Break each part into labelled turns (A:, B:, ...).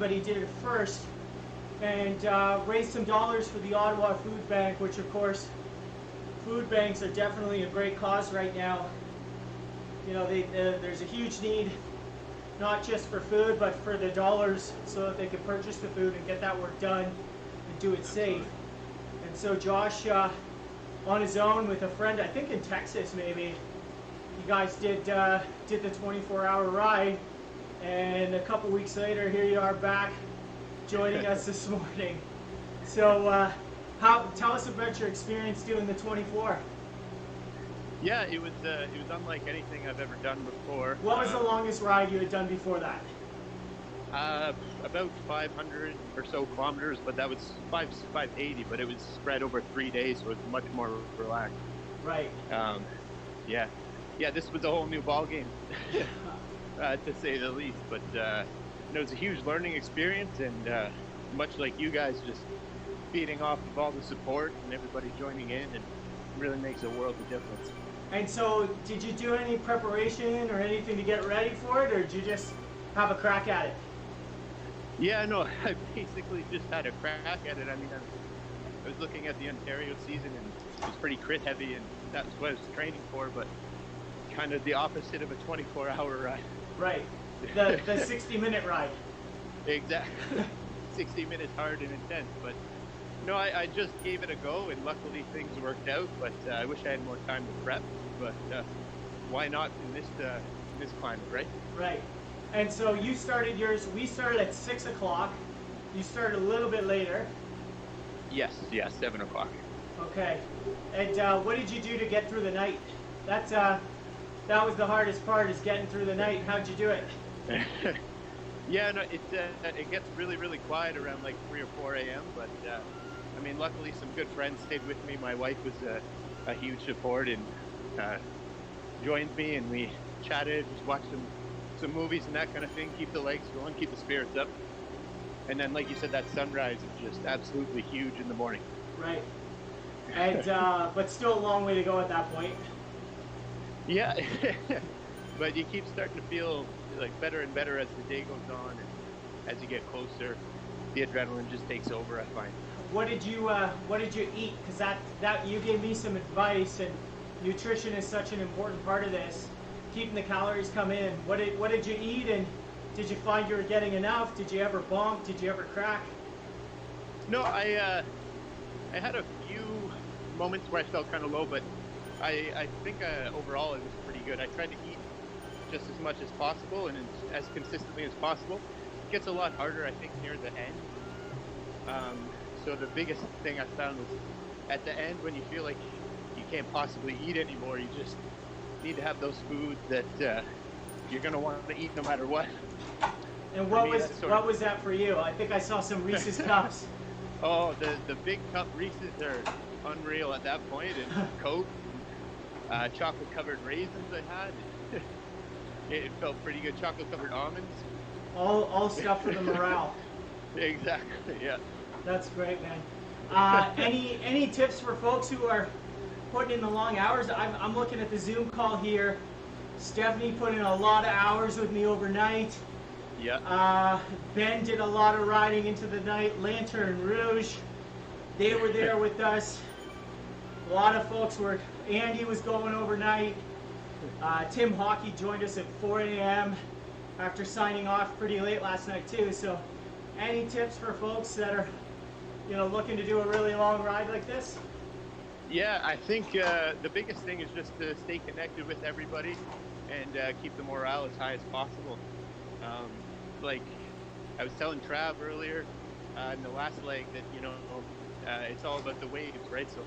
A: but he did it first, and raised some dollars for the Ottawa Food Bank, which of course, food banks are definitely a great cause right now. You know, there's a huge need, not just for food, but for the dollars so that they can purchase the food and get that work done and do it safe. And so Josh, on his own with a friend, I think in Texas maybe, you guys did the 24-hour ride, and a couple weeks later, here you are back joining us this morning. So, tell us about your experience doing the 24.
B: Yeah, it was unlike anything I've ever done before.
A: What was the longest ride you had done before that?
B: About 500 or so kilometers, but that was 580, but it was spread over 3 days, so it was much more relaxed.
A: Right.
B: Yeah, this was a whole new ball game, to say the least. But it was a huge learning experience, and much like you guys, just feeding off of all the support and everybody joining in, and really makes a world of difference.
A: And so, did you do any preparation or anything to get ready for it, or did you just have a crack at it?
B: Yeah, no, I basically just had a crack at it. I mean, I was looking at the Ontario season, and it was pretty crit heavy, and that's what I was training for, but kind of the opposite of a 24-hour ride.
A: Right, the 60-minute ride.
B: Exactly. 60 minutes hard and intense, but no, I just gave it a go, and luckily things worked out, but I wish I had more time to prep, but why not in this climate, right?
A: Right. And so you started yours, we started at 6 o'clock. You started a little bit later.
B: Yes, 7 o'clock.
A: Okay. And what did you do to get through the night? That was the hardest part, is getting through the night. How'd you do it?
B: Yeah, no, it gets really, really quiet around like 3 or 4 a.m., but I mean, luckily some good friends stayed with me. My wife was a huge support and joined me, and we chatted, just watched some movies and that kind of thing, keep the legs going, keep the spirits up. And then, like you said, that sunrise is just absolutely huge in the morning.
A: Right. And but still a long way to go at that point.
B: Yeah. But you keep starting to feel like better and better as the day goes on, and as you get closer, the adrenaline just takes over, I find.
A: What did you eat? Because that you gave me some advice, and nutrition is such an important part of this. Keeping the calories come in. What did you eat, and did you find you were getting enough? Did you ever bump? Did you ever crack?
B: No, I had a few moments where I felt kind of low, but I think overall it was pretty good. I tried to eat just as much as possible and as consistently as possible. It gets a lot harder, I think, near the end. So the biggest thing I found was at the end, when you feel like you can't possibly eat anymore, you just need to have those foods that you're going to want to eat no matter what.
A: And what was that for you? I think I saw some Reese's Cups.
B: Oh, the big cup Reese's are unreal at that point, and Coke, chocolate covered raisins I had. It felt pretty good. Chocolate covered almonds.
A: All stuff for the morale.
B: Exactly. Yeah.
A: That's great, man. Any tips for folks who are putting in the long hours? I'm looking at the Zoom call here. Stephanie put in a lot of hours with me overnight.
B: Yeah.
A: Ben did a lot of riding into the night. Lantern Rouge, they were there with us. A lot of folks were. Andy was going overnight. Tim Hockey joined us at 4 a.m. after signing off pretty late last night too. So, any tips for folks that are, looking to do a really long ride like this?
B: Yeah, I think the biggest thing is just to stay connected with everybody and keep the morale as high as possible. Like I was telling Trav earlier in the last leg that it's all about the waves, right? So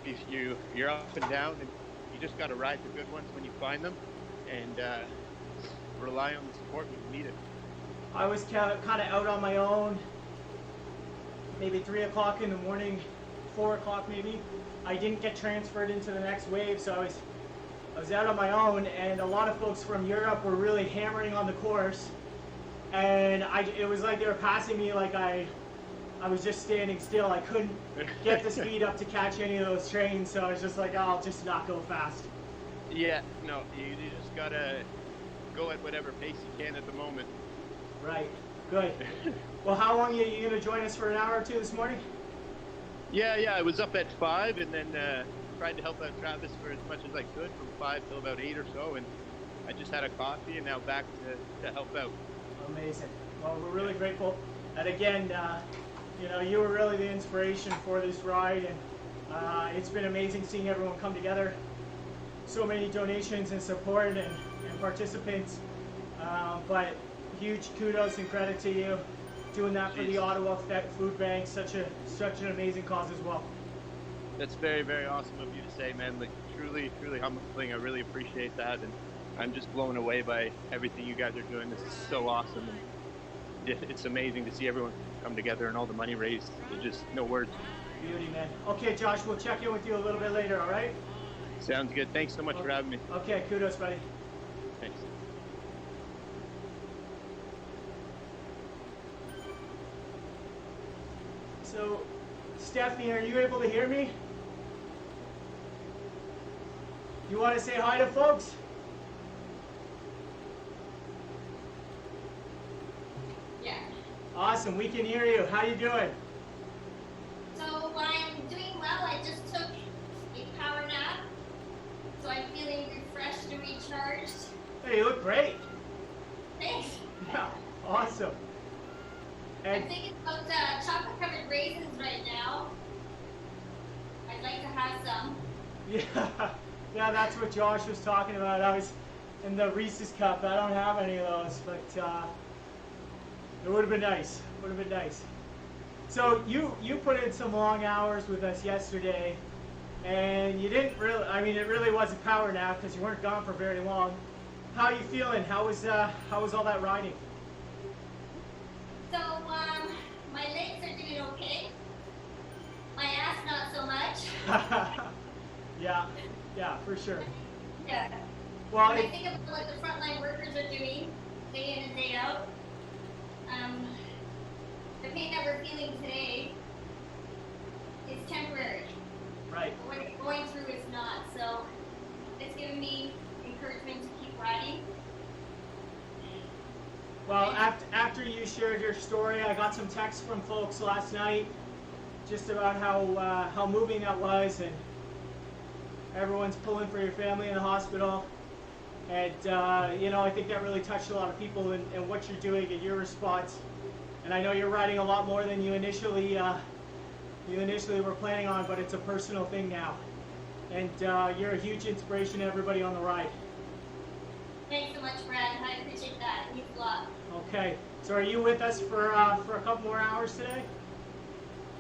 B: if you're up and down, and you just got to ride the good ones when you find them, and rely on the support when you need it.
A: I was kind of out on my own, maybe 3 o'clock in the morning, 4 o'clock maybe. I didn't get transferred into the next wave, so I was out on my own, and a lot of folks from Europe were really hammering on the course, and it was like they were passing me like I was just standing still. I couldn't get the speed up to catch any of those trains, so I was just like, I'll just not go fast.
B: Yeah, no, you just gotta go at whatever pace you can at the moment.
A: Right. Good. Well, how long are you going to join us for an hour or two this morning?
B: Yeah. I was up at 5 and then tried to help out Travis for as much as I could from 5 till about 8 or so. And I just had a coffee and now back to help out.
A: Amazing. Well, we're really grateful. And again, you were really the inspiration for this ride. And it's been amazing seeing everyone come together. So many donations and support and participants. But huge kudos and credit to you doing that for the Ottawa Food Bank. Such an amazing cause as well.
B: That's very, very awesome of you to say, man. Like truly, truly humbling. I really appreciate that, and I'm just blown away by everything you guys are doing. This is so awesome, and it's amazing to see everyone come together and all the money raised. There's just no words.
A: Beauty, man. Okay, Josh, we'll check in with you a little bit later. All right?
B: Sounds good. Thanks so much for having me.
A: Okay, kudos, buddy.
B: Thanks.
A: So, Stephanie, are you able to hear me? You want to say hi to folks?
C: Yeah.
A: Awesome, we can hear you. How you doing?
C: So I'm doing well. I just took a power nap, so I'm feeling refreshed and recharged.
A: Hey, you look great.
C: Thanks.
A: Yeah, awesome.
C: I'm
A: And
C: thinking about chocolate-covered raisins right now. I'd like to have some.
A: yeah, that's what Josh was talking about. I was in the Reese's cup. I don't have any of those, but it would have been nice. Would have been nice. So you put in some long hours with us yesterday, and you didn't really. I mean, it really was a power nap because you weren't gone for very long. How are you feeling? How was all that riding?
C: So my legs are doing okay. My ass not so much.
A: yeah, for sure.
C: Yeah.
A: Well,
C: When I think about what the frontline workers are doing day in and day out, the pain that we're feeling today is temporary.
A: right.
C: What we're going through is not. So it's given me encouragement to keep riding.
A: Well, after you shared your story, I got some texts from folks last night just about how moving that was, and everyone's pulling for your family in the hospital. And I think that really touched a lot of people and what you're doing and your response. And I know you're riding a lot more than you initially were planning on, but it's a personal thing now. And you're a huge inspiration to everybody on the ride.
C: Thanks so much, Brad. I appreciate that. It means a lot.
A: Okay, so are you with us for a couple more hours today?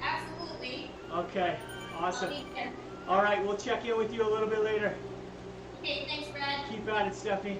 C: Absolutely.
A: Okay, awesome.
C: I'll be there.
A: All right, we'll check in with you a little bit later.
C: Okay, thanks, Brad.
A: Keep at it, Stephanie.